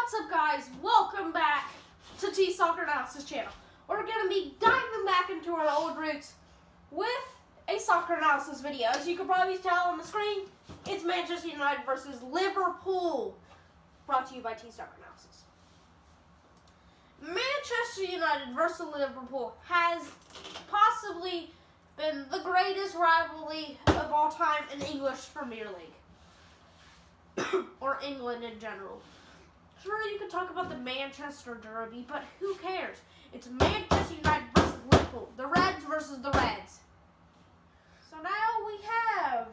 What's up, guys? Welcome back to T Soccer Analysis channel. We're going to be diving back into our old roots with a soccer analysis video. As you can probably tell on the screen, it's Manchester United versus Liverpool, brought to you by T Soccer Analysis. Manchester United versus Liverpool has possibly been the greatest rivalry of all time in English Premier League, or England in general. Sure, you can talk about the Manchester Derby, but who cares? It's Manchester United versus Liverpool. The Reds versus the Reds. So now we have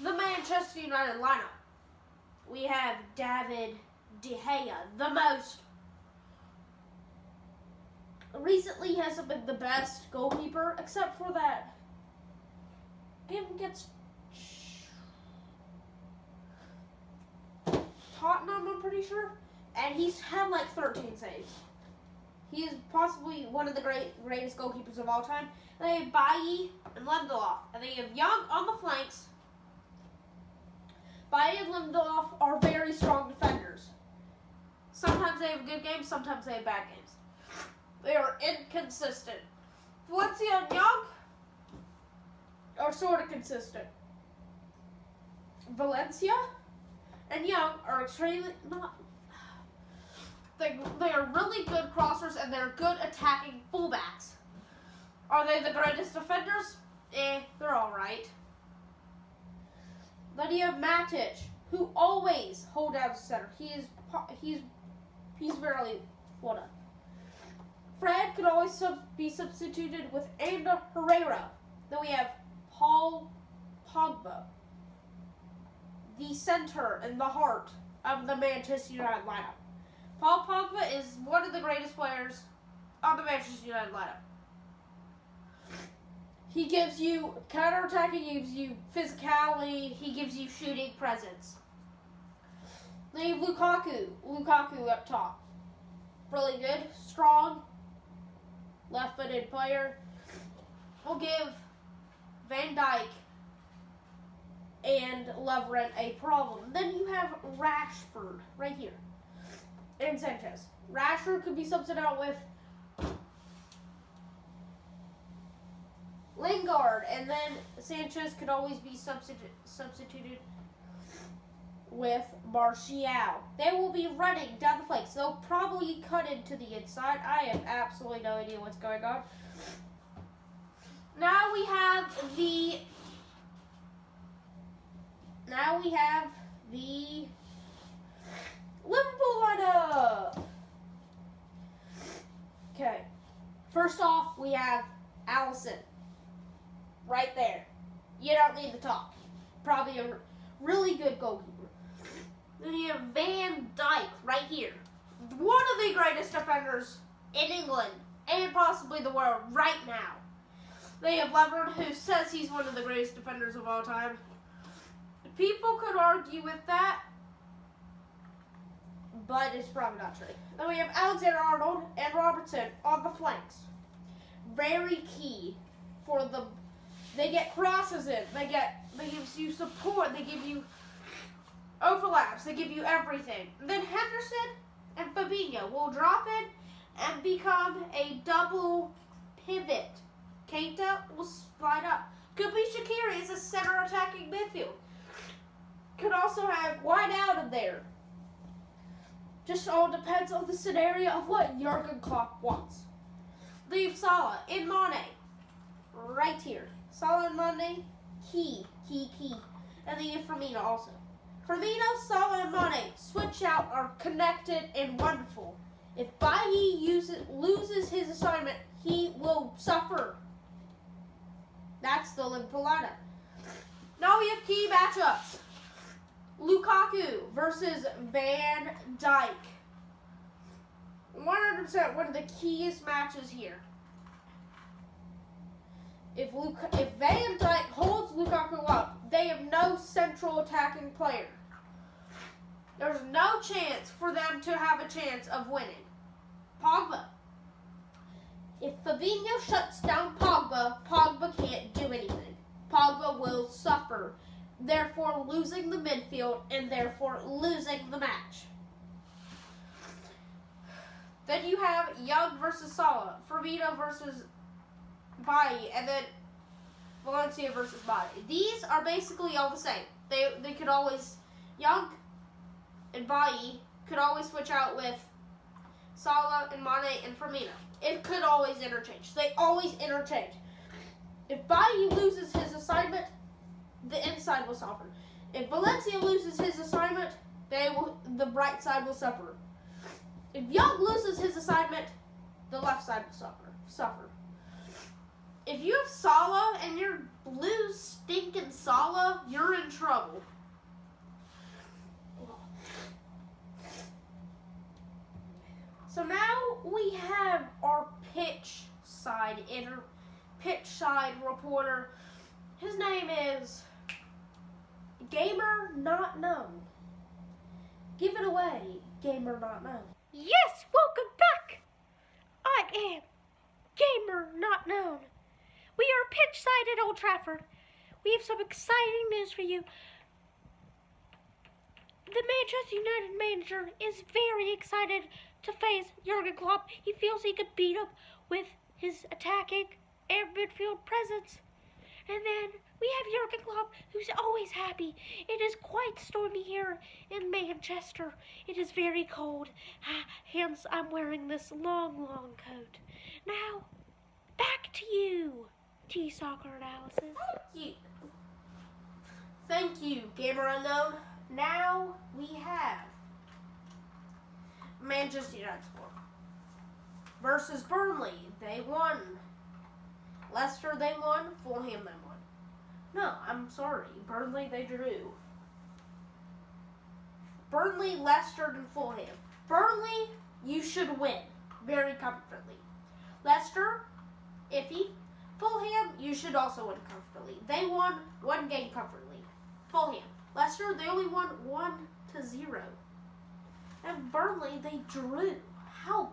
the Manchester United lineup. We have David De Gea, the most. Recently hasn't been the best goalkeeper, except for that game against Tottenham, I'm pretty sure, and he's had like 13 saves. He is possibly one of the greatest goalkeepers of all time. They have Bailly and Lindelof, and they have Young on the flanks. Bailly and Lindelof are very strong defenders. Sometimes they have good games, sometimes they have bad games. They are inconsistent. Valencia and Young are sort of consistent. Valencia and Young are extremely not. They are really good crossers and they're good attacking fullbacks. Are they the greatest defenders? They're all right. Then you have Matic, who always hold down the center. He's barely what up. Fred could always be substituted with Ander Herrera. Then we have Paul Pogba, the center and the heart of the Manchester United lineup. Paul Pogba is one of the greatest players on the Manchester United lineup. He gives you counterattacking, he gives you physicality, he gives you shooting presence. Then you have Lukaku up top. Really good, strong, left-footed player. We'll give Van Dijk and Lovren a problem. Then you have Rashford right here and Sanchez. Rashford could be substituted out with Lingard, and then Sanchez could always be substituted with Martial. They will be running down the flanks. They'll probably cut into the inside. I have absolutely no idea what's going on. Now we have the Liverpool lineup. Okay. First off, we have Alisson right there. You don't need to talk. Probably a really good goalkeeper. Then you have Van Dijk right here. One of the greatest defenders in England and possibly the world right now. They have Lovren, who says he's one of the greatest defenders of all time. People could argue with that, but it's probably not true. Then we have Alexander-Arnold and Robertson on the flanks. Very key for the. They get crosses in. They give you support. They give you overlaps. They give you everything. And then Henderson and Fabinho will drop in and become a double pivot. Keita will slide up. Could be Shaqiri as a center attacking midfield. Could also have wide out of there. Just all depends on the scenario of what Jurgen Klopp wants. Leave Salah and Mane right here. Salah and Mane, key. And then you have Firmino also. Firmino, Salah, and Mane switch out are connected and wonderful. If Bailly loses his assignment, he will suffer. That's the Liverpool lineup. Now we have key matchups. Lukaku versus Van Dijk. 100% one of the keyest matches here. If Van Dijk holds Lukaku up, they have no central attacking player. There's no chance for them to have a chance of winning. Pogba. If Fabinho shuts down Pogba, Pogba can't do anything. Pogba will suffer, therefore losing the midfield and therefore losing the match. Then you have Young versus Sala, Firmino versus Bailly, and then Valencia versus Bailly. These are basically all the same. They could always, Young and Bailly could always switch out with Salah and Mane and Firmino. It could always interchange. They always interchange. If Bailly loses his assignment, the inside will suffer. If Valencia loses his assignment, the right side will suffer. If Young loses his assignment, the left side will suffer. If you have Salah and you're blue stinking Salah, you're in trouble. So now we have our pitch side reporter. His name is Gamer Not Known. Give it away, Gamer Not Known. Yes, welcome back. I am Gamer Not Known. We are pitch side at Old Trafford. We have some exciting news for you. The Manchester United manager is very excited to face Jurgen Klopp. He feels he could beat him with his attacking and midfield presence. And then we have Jurgen Klopp, who's always happy. It is quite stormy here in Manchester. It is very cold. Hence, I'm wearing this long coat. Now, back to you, T-Soccer Analysis. Thank you, Gamer Unknown. Now we have Manchester United versus Burnley. They won. Leicester, they won. Fulham, they won. No, I'm sorry. Burnley, they drew. Burnley, Leicester, and Fulham. Burnley, you should win very comfortably. Leicester, iffy. Fulham, you should also win comfortably. They won one game comfortably. Fulham. Leicester, they only won 1-0. And Burnley, they drew. How?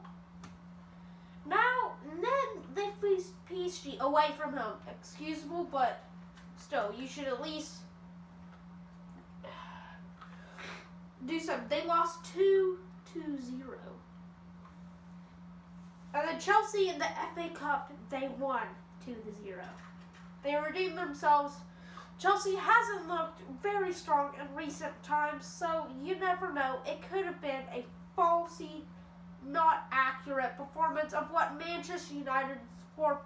Now, then they faced PSG away from home. Excusable, but still, you should at least do something. They lost 2-0. And then Chelsea in the FA Cup, they won 2-0. They redeemed themselves. Chelsea hasn't looked very strong in recent times, so you never know. It could have been a falsy, not accurate performance of what Manchester United sport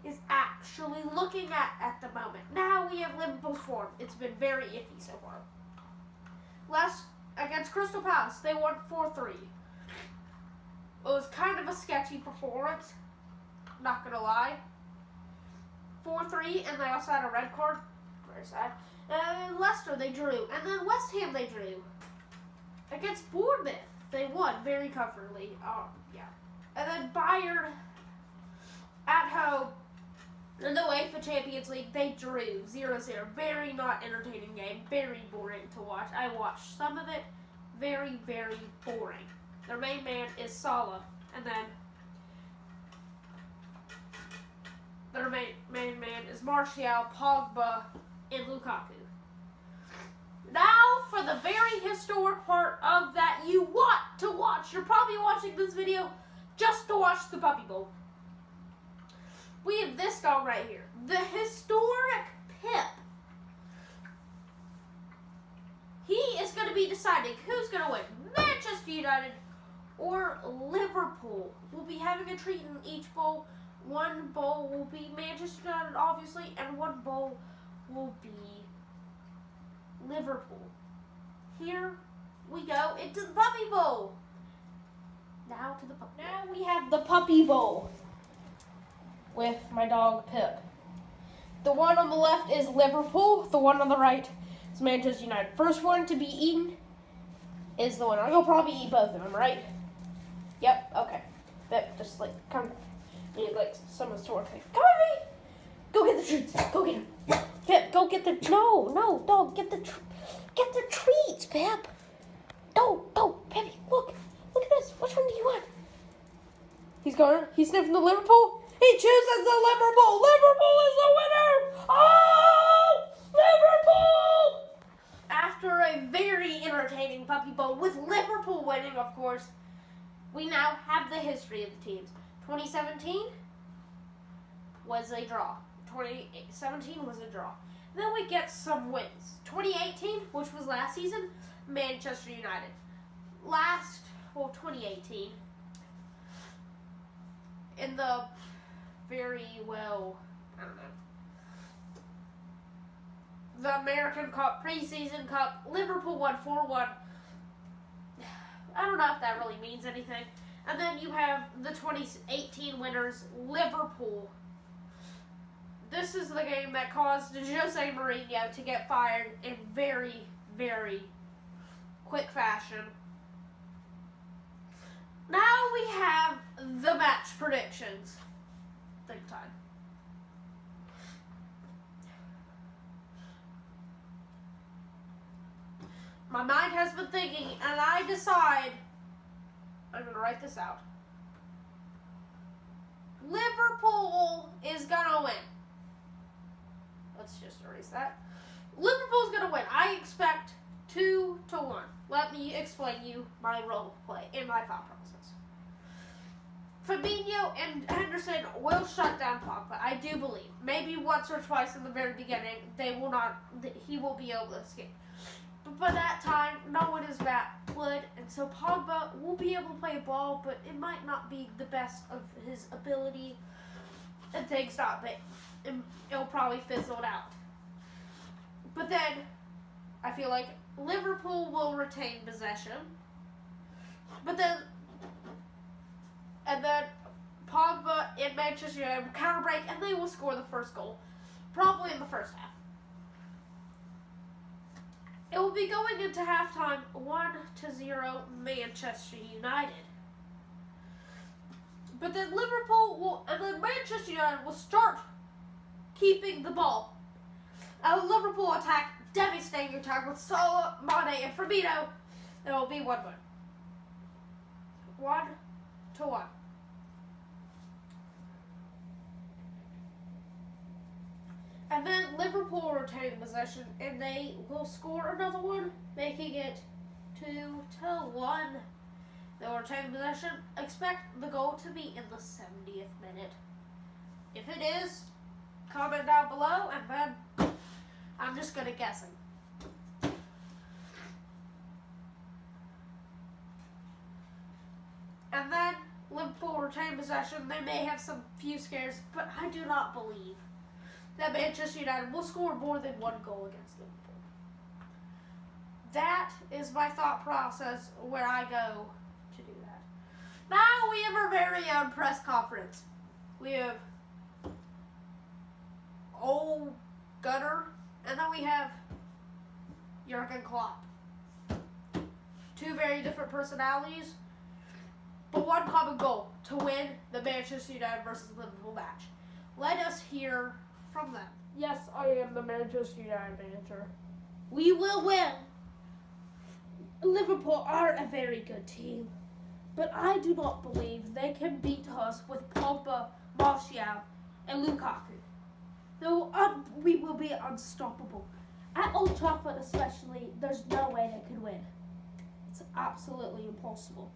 is actually looking at the moment. Now we have Liverpool's form. It's been very iffy so far. Last against Crystal Palace, they won 4-3. It was kind of a sketchy performance, not gonna lie. 4-3, and they also had a red card. Very sad. And Leicester, they drew. And then West Ham, they drew. Against Bournemouth, they won very comfortably. Yeah. And then Bayern at home in the UEFA Champions League, they drew 0-0. Very not entertaining game. Very boring to watch. I watched some of it. Very, very boring. Their main man is Salah. And then their main man is Martial, Pogba, and Lukaku. Now for the very historic part of that you want to watch. You're probably watching this video just to watch the Puppy Bowl. We have this dog right here. The historic Pip. He is going to be deciding who's going to win. Manchester United or Liverpool. We'll be having a treat in each bowl. One bowl will be Manchester United, obviously, and one bowl will be Liverpool. Here we go into the Puppy Bowl. Now to the Puppy Bowl. Now we have the Puppy Bowl with my dog Pip. The one on the left is Liverpool. The one on the right is Manchester United. First one to be eaten is the winner. You'll probably eat both of them, right? Yep. Okay. Pip, just like come. Need like some sort of thing. Come on, me. Go get the treats. Go get them. Pip, go get the. No, dog. Get the treats, Pip. Go, Pip. Look at this. Which one do you want? He's sniffing the Liverpool. He chooses the Liverpool. Liverpool is the winner. Oh, Liverpool! After a very entertaining Puppy Bowl with Liverpool winning, of course. we now have the history of the teams. 2017 was a draw. 2017 was a draw. Then we get some wins. 2018, which was last season, Manchester United. 2018, in the the American Cup, preseason cup, Liverpool won 4-1. I don't know if that really means anything. And then you have the 2018 winners, Liverpool. This is the game that caused Jose Mourinho to get fired in very, very quick fashion. Now we have the match predictions. Think time. My mind has been thinking, and I decide I'm going to write this out. Liverpool is going to win. Let's just erase that. Liverpool's going to win. I expect 2-1. Let me explain you my role play and my thought process. Fabinho and Henderson will shut down Pogba. I do believe. Maybe once or twice in the very beginning, he will be able to escape. But by that time, no one is that good, and so Pogba will be able to play a ball, but it might not be the best of his ability, and things stop it. It'll probably fizzle out. But then, I feel like Liverpool will retain possession, and then Pogba and Manchester United will counter break, and they will score the first goal, probably in the first half. It will be going into halftime 1-0 Manchester United. But then Manchester United will start keeping the ball. A Liverpool attack, devastating attack with Salah, Mane, and Firmino. It will be 1-1. 1-1. And then Liverpool will retain possession, and they will score another one, making it 2-1. They will retain possession. Expect the goal to be in the 70th minute. If it is, comment down below, and then I'm just good at guessing. And then Liverpool retain possession. They may have some few scares, but I do not believe that Manchester United will score more than one goal against Liverpool. That is my thought process where I go to do that. Now we have our very own press conference. We have Ole Gunnar, and then we have Jurgen Klopp. Two very different personalities, but one common goal: to win the Manchester United versus Liverpool match. Let us hear from them. Yes, I am the Manchester United manager. We will win. Liverpool are a very good team, but I do not believe they can beat us with Pogba, Martial, and Lukaku. We will be unstoppable. At Old Trafford especially, there's no way they could win. It's absolutely impossible.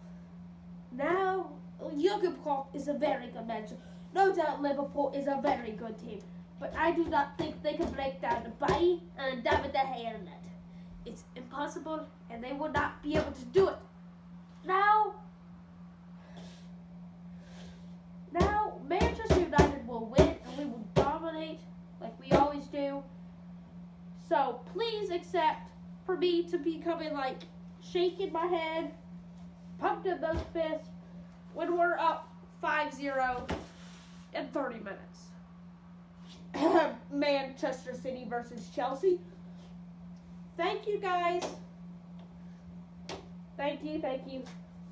Now, Jurgen Klopp is a very good manager. No doubt Liverpool is a very good team, but I do not think they can break down the Bailly and David De Gea in it. It's impossible, and they will not be able to do it. Now Manchester United will win, and we will dominate like we always do. So please accept for me to be coming like shaking my head, pumping those fists when we're up 5-0 in 30 minutes. Manchester City versus Chelsea. Thank you, guys. Thank you.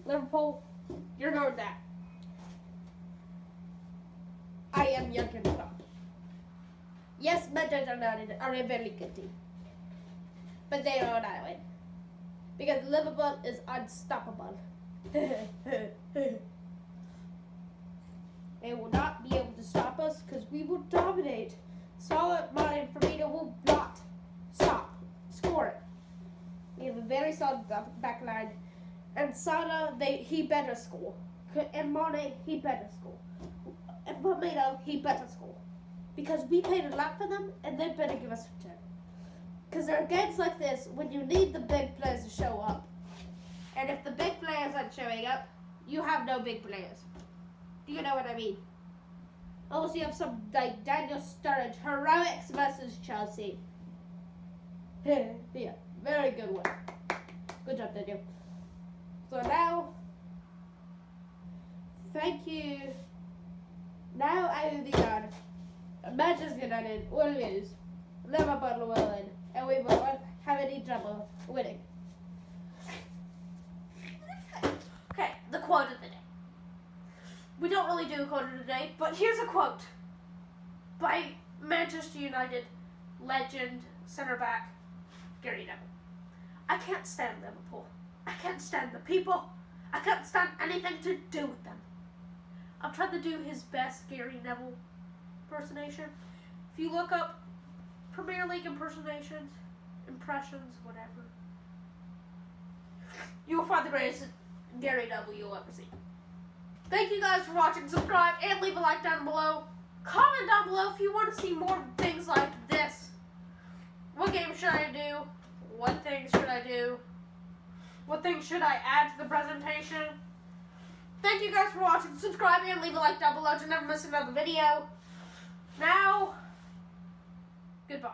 Liverpool, you're going down. I am Jurgen Klopp. Yes, Manchester United are a very good team, but they are not win because Liverpool is unstoppable. They will not be able to stop us because we will dominate. Salah, Mane, and Firmino will not stop scoring. We have a very solid back line, And Sana, he better score. And Mane, he better score. And Firmino, he better score. Because we paid a lot for them, and they better give us a return. Because there are games like this when you need the big players to show up. And if the big players aren't showing up, you have no big players. Do you know what I mean? Unless you have some like Daniel Sturridge heroics versus Chelsea. Yeah, very good one. Good job, Daniel. So now, thank you. Now I will be on. Manchester United will lose. Liverpool will win. And we won't have any trouble winning. Okay, the quote of the day. We don't really do a quote of the day, but here's a quote by Manchester United legend center back Gary Neville. I can't stand Liverpool. I can't stand the people. I can't stand anything to do with them. I'm trying to do his best Gary Neville impersonation. If you look up Premier League impersonations, impressions, whatever, you will find the greatest Gary Neville you'll ever see. Thank you guys for watching. Subscribe and leave a like down below. Comment down below if you want to see more things like this. What game should I do? What things should I do? What things should I add to the presentation? Thank you guys for watching. Subscribe and leave a like down below to never miss another video. Now, goodbye.